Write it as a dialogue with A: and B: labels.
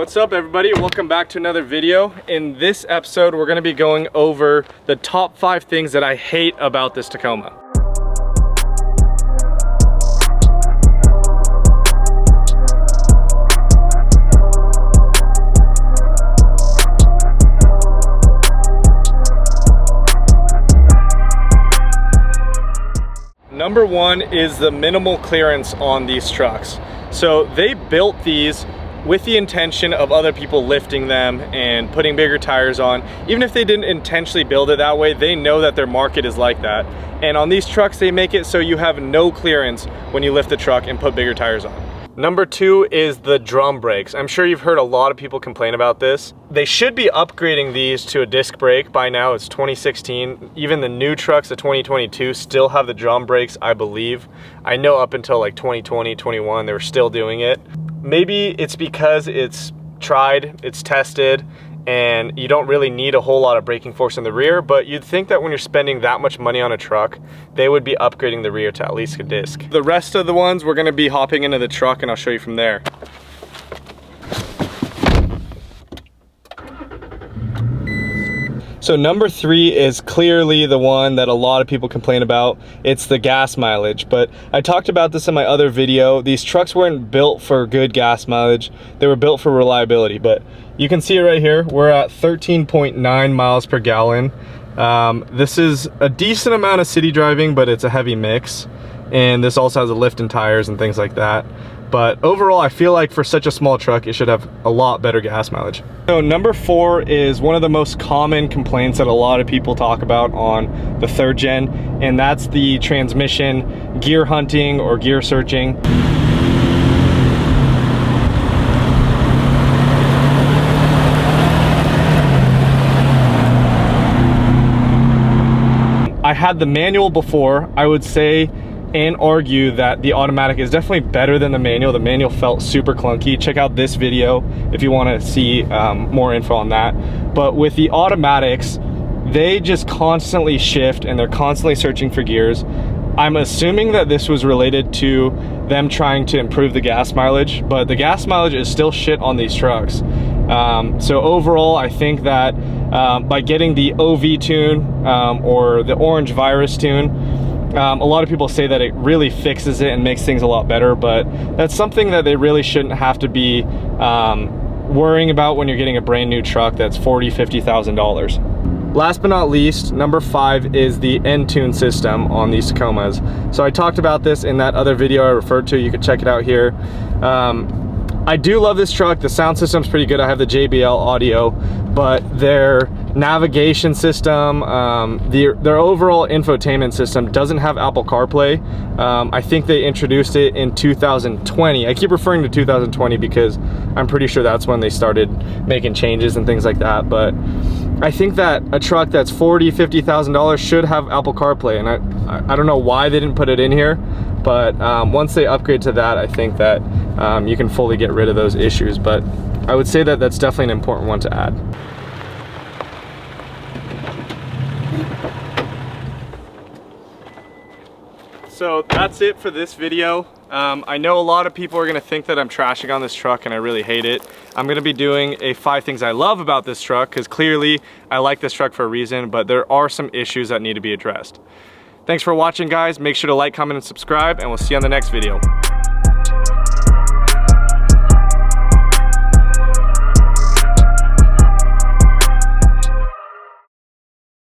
A: What's up everybody? Welcome back to another video. In this episode, we're gonna be going over the top 5 things that I hate about this Tacoma. Number 1 is the minimal clearance on these trucks. So they built these with the intention of other people lifting them and putting bigger tires on. Even if they didn't intentionally build it that way, they know that their market is like that. And on these trucks, they make it so you have no clearance when you lift the truck and put bigger tires on. Number 2 is the drum brakes. I'm sure you've heard a lot of people complain about this. They should be upgrading these to a disc brake by now. It's 2016. Even the new trucks, the 2022, still have the drum brakes, I believe. I know up until like 2020, 21, they were still doing it. Maybe it's because it's tried, it's tested, and you don't really need a whole lot of braking force in the rear, but you'd think that when you're spending that much money on a truck, they would be upgrading the rear to at least a disc. The rest of the ones, we're gonna be hopping into the truck and I'll show you from there. So number 3 is clearly the one that a lot of people complain about. It's the gas mileage, but I talked about this in my other video. These trucks weren't built for good gas mileage. They were built for reliability, but you can see it right here. We're at 13.9 miles per gallon. This is a decent amount of city driving, but it's a heavy mix. And this also has a lift and tires and things like that. But overall, I feel like for such a small truck, it should have a lot better gas mileage. So number 4 is one of the most common complaints that a lot of people talk about on the 3rd gen, and that's the transmission gear hunting or gear searching. I had the manual before. I would say and argue that the automatic is definitely better than the manual. The manual felt super clunky. Check out this video if you want to see more info on that. But with the automatics, they just constantly shift and they're constantly searching for gears. I'm assuming that this was related to them trying to improve the gas mileage, but the gas mileage is still shit on these trucks. So overall, I think that by getting the OV tune or the orange virus tune, a lot of people say that it really fixes it and makes things a lot better, but that's something that they really shouldn't have to be worrying about when you're getting a brand new truck that's $40,000, $50,000. Last but not least, number 5 is the Entune system on these Tacomas. So I talked about this in that other video I referred to. You can check it out here. I do love this truck. The sound system's pretty good. I have the JBL audio, but their navigation system, their overall infotainment system doesn't have Apple CarPlay. I think they introduced it in 2020. I keep referring to 2020 because I'm pretty sure that's when they started making changes and things like that. But I think that a truck that's $40,000, $50,000 should have Apple CarPlay, and I don't know why they didn't put it in here, but once they upgrade to that, I think that you can fully get rid of those issues. But I would say that that's definitely an important one to add. So that's it for this video. I know a lot of people are gonna think that I'm trashing on this truck and I really hate it. I'm gonna be doing a 5 things I love about this truck, because clearly I like this truck for a reason, but there are some issues that need to be addressed. Thanks for watching, guys. Make sure to like, comment, and subscribe, and we'll see you on the next video.